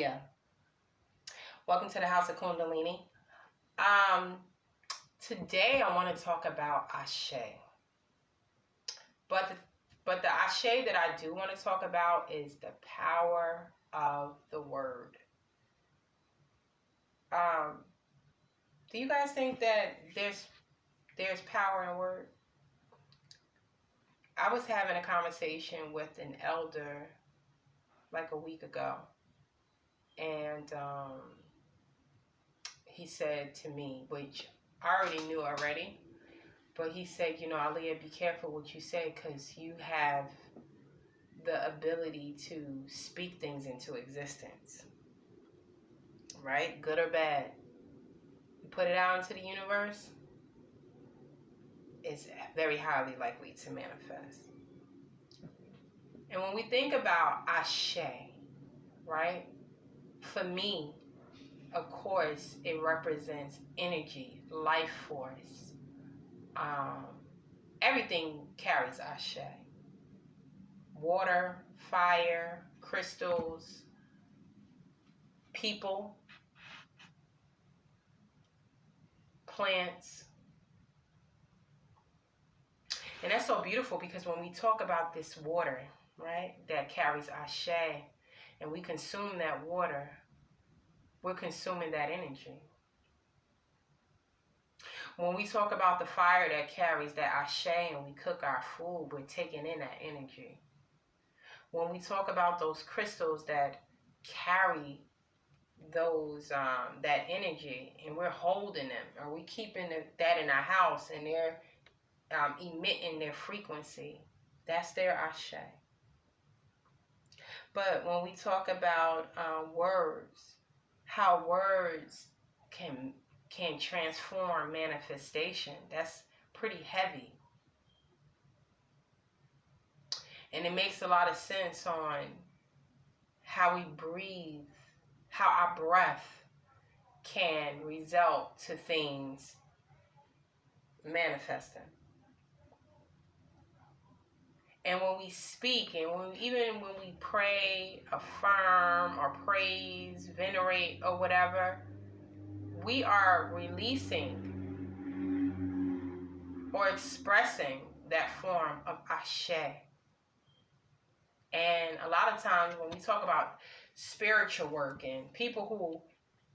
Aliyah. Welcome to the House of Kundalini. Today I want to talk about Ashe. But the Ashe that I do want to talk about is the power of the word. Do you guys think that there's power in a word? I was having a conversation with an elder like a week ago, and he said to me, which I already knew already, but he said, Aliyah, be careful what you say, because you have the ability to speak things into existence, right? Good or bad. You put it out into the universe, it's very highly likely to manifest. And when we think about Ashe, right? For me, of course, it represents energy, life force. Everything carries Ashe. Water, fire, crystals, people, plants. And that's so beautiful, because when we talk about this water, right, that carries Ashe, and we consume that water, we're consuming that energy. When we talk about the fire that carries that Ashe and we cook our food, we're taking in that energy. When we talk about those crystals that carry those that energy, and we're holding them, or we keeping that in our house, and they're emitting their frequency, that's their Ashe. But when we talk about words, how words can transform manifestation, that's pretty heavy. And it makes a lot of sense on how we breathe, how our breath can result to things manifesting. And when we speak, and even when we pray, affirm, or praise, venerate, or whatever, we are releasing or expressing that form of Ashe. And a lot of times when we talk about spiritual work, and people who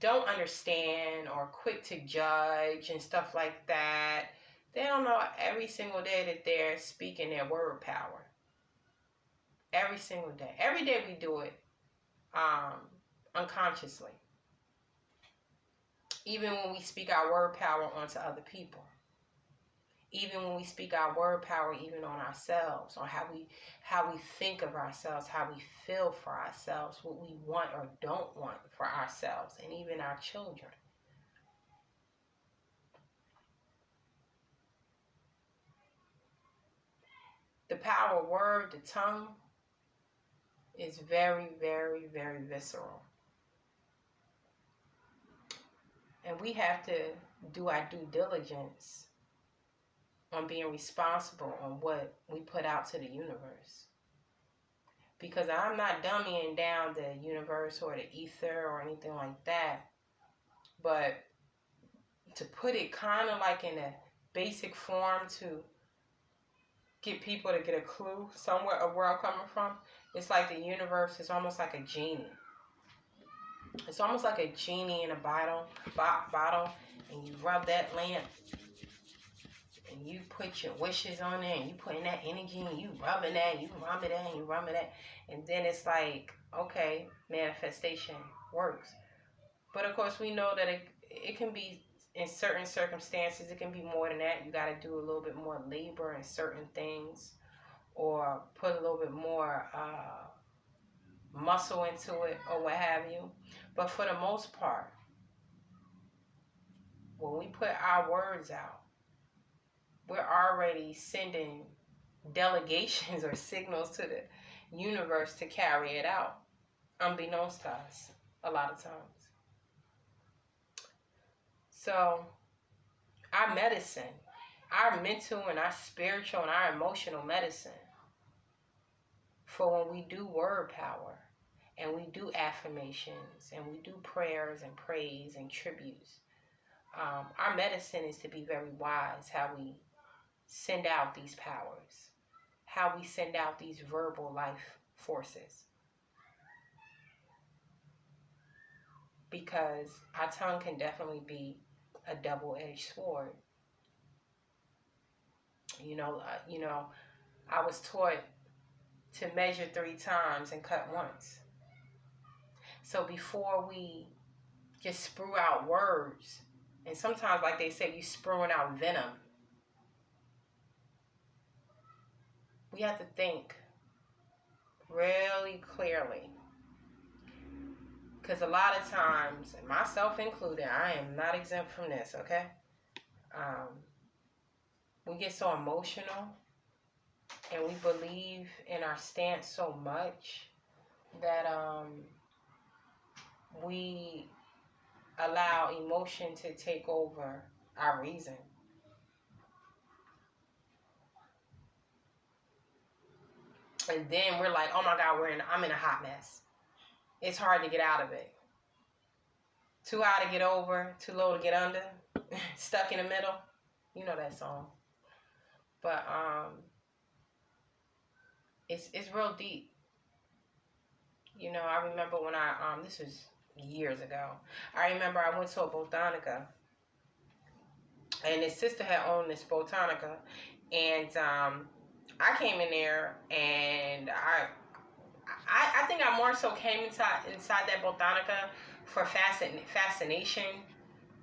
don't understand or quick to judge and stuff like that, they don't know every single day that they're speaking their word power. Every single day. Every day we do it unconsciously. Even when we speak our word power onto other people. Even when we speak our word power even on ourselves, on how we think of ourselves, how we feel for ourselves, what we want or don't want for ourselves, and even our children. The power of word, the tongue, is very, very, very visceral. And we have to do our due diligence on being responsible on what we put out to the universe. Because I'm not dummying down the universe or the ether or anything like that. But to put it kind of like in a basic form to get people to get a clue somewhere of where I'm coming from, it's like the universe is almost like a genie. It's almost like a genie in a bottle, and you rub that lamp, and you put your wishes on there, and you put in that energy, and you rubbing that, and you rubbing that, and you rubbing that, and then it's like, okay, manifestation works. But of course, we know that it can be, in certain circumstances, it can be more than that. You got to do a little bit more labor in certain things, or put a little bit more muscle into it, or what have you. But for the most part, when we put our words out, we're already sending delegations or signals to the universe to carry it out, unbeknownst to us a lot of times. So our medicine, our mental and our spiritual and our emotional medicine, for when we do word power and we do affirmations, and we do prayers and praise and tributes. Our medicine is to be very wise how we send out these powers, how we send out these verbal life forces. Because our tongue can definitely be a double-edged sword. I was taught to measure 3 times and cut once. So before we just sprue out words, and sometimes, like they say, you spruing out venom, we have to think really clearly. Because a lot of times, and myself included, I am not exempt from this, okay? We get so emotional and we believe in our stance so much that we allow emotion to take over our reason. And then we're like, oh my God, I'm in a hot mess. It's hard to get out of it. Too high to get over, too low to get under, stuck in the middle. You know that song. But it's real deep. I remember when this was years ago. I remember I went to a botanica, and this sister had owned this botanica, and I came in there, and I think I more so came inside that botanica for fascination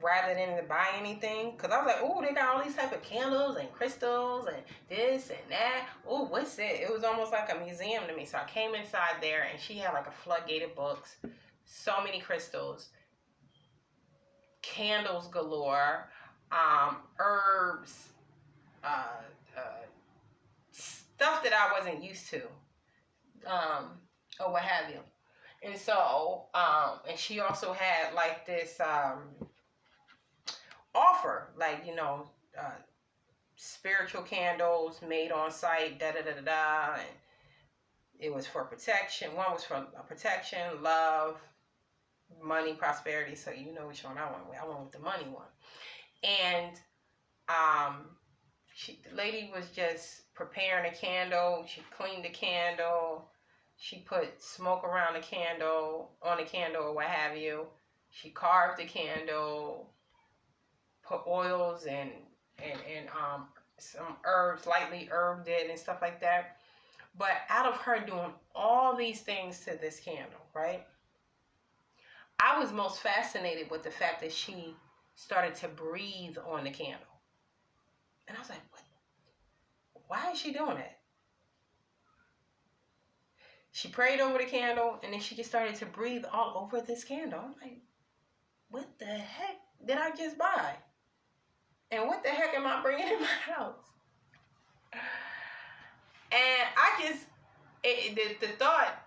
rather than to buy anything. Because I was like, oh, they got all these type of candles and crystals and this and that. Oh, what's it? It was almost like a museum to me. So I came inside there, and she had like a floodgate of books, so many crystals, candles galore, herbs, stuff that I wasn't used to, or what have you. And so, and she also had like this offer, like, spiritual candles made on site, and it was for protection. One was for protection, love, money, prosperity. So you know which one I went with. I went with the money one. And the lady was just preparing a candle. She cleaned the candle. She put smoke around the candle, on the candle, or what have you. She carved the candle, put oils and some herbs, lightly herbed it and stuff like that. But out of her doing all these things to this candle, right? I was most fascinated with the fact that she started to breathe on the candle. And I was like, what? Why is she doing that? She prayed over the candle, and then she just started to breathe all over this candle. I'm like, what the heck did I just buy? And what the heck am I bringing in my house? And I just, the thought,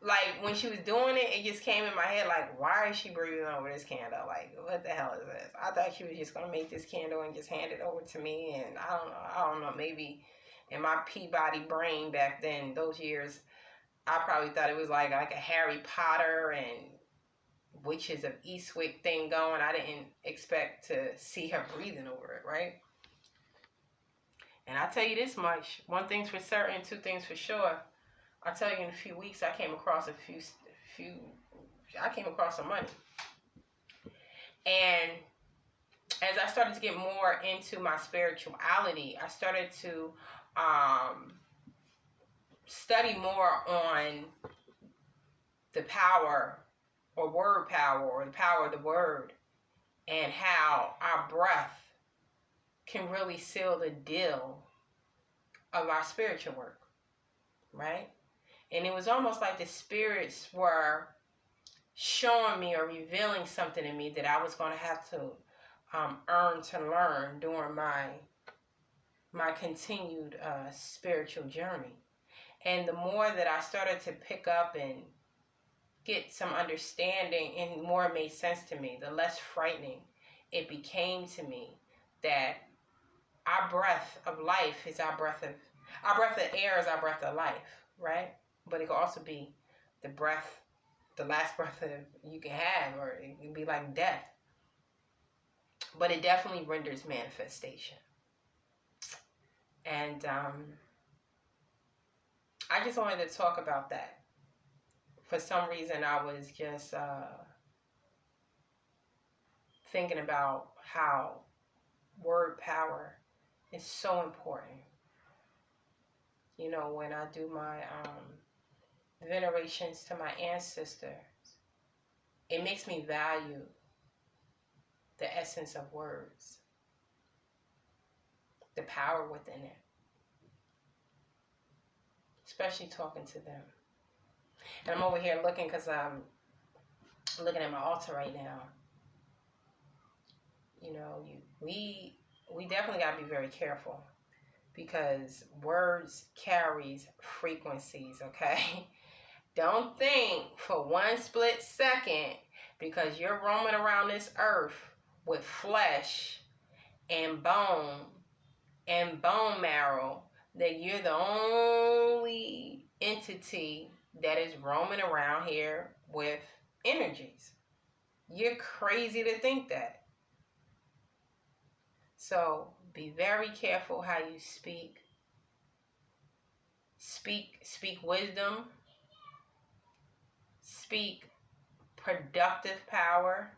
like, when she was doing it, it just came in my head, like, why is she breathing over this candle? Like, what the hell is this? I thought she was just going to make this candle and just hand it over to me. And I don't know, maybe in my Peabody brain back then, those years, I probably thought it was like a Harry Potter and Witches of Eastwick thing going. I didn't expect to see her breathing over it, right? And I'll tell you this much. One thing's for certain, two things for sure. I'll tell you, in a few weeks, I came across some money. And as I started to get more into my spirituality, I started to study more on the power or word power, or the power of the word, and how our breath can really seal the deal of our spiritual work, right? And it was almost like the spirits were showing me or revealing something in me that I was going to have to earn to learn during my continued spiritual journey. And the more that I started to pick up and get some understanding, and more made sense to me, the less frightening it became to me that our breath of life is our breath of air is our breath of life, right? But it could also be the breath the last breath you can have, or it can be like death. But it definitely renders manifestation. And I just wanted to talk about that. For some reason, I was just thinking about how word power is so important. You know, when I do my venerations to my ancestors, it makes me value the essence of words, the power within it, especially talking to them. And I'm over here looking, because I'm looking at my altar right now. You know, we definitely got to be very careful, because words carries frequencies, okay? Don't think for one split second, because you're roaming around this earth with flesh and bone marrow, that you're the only entity that is roaming around here with energies. You're crazy to think that. So be very careful how you speak. Speak wisdom. Speak productive power.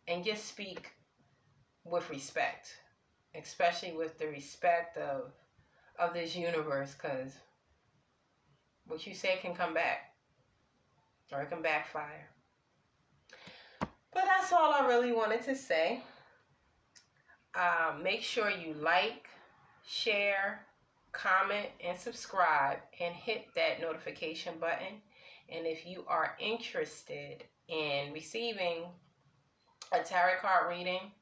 And just speak with respect, especially with the respect of this universe, because what you say can come back, or it can backfire. But that's all I really wanted to say. Make sure you like, share, comment, and subscribe, and hit that notification button. And if you are interested in receiving a tarot card reading,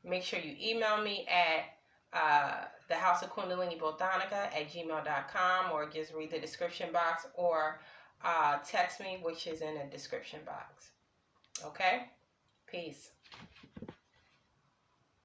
make sure you email me at the House of Kundalini Botanica at gmail.com, or just read the description box, or text me, which is in the description box. Okay? Peace.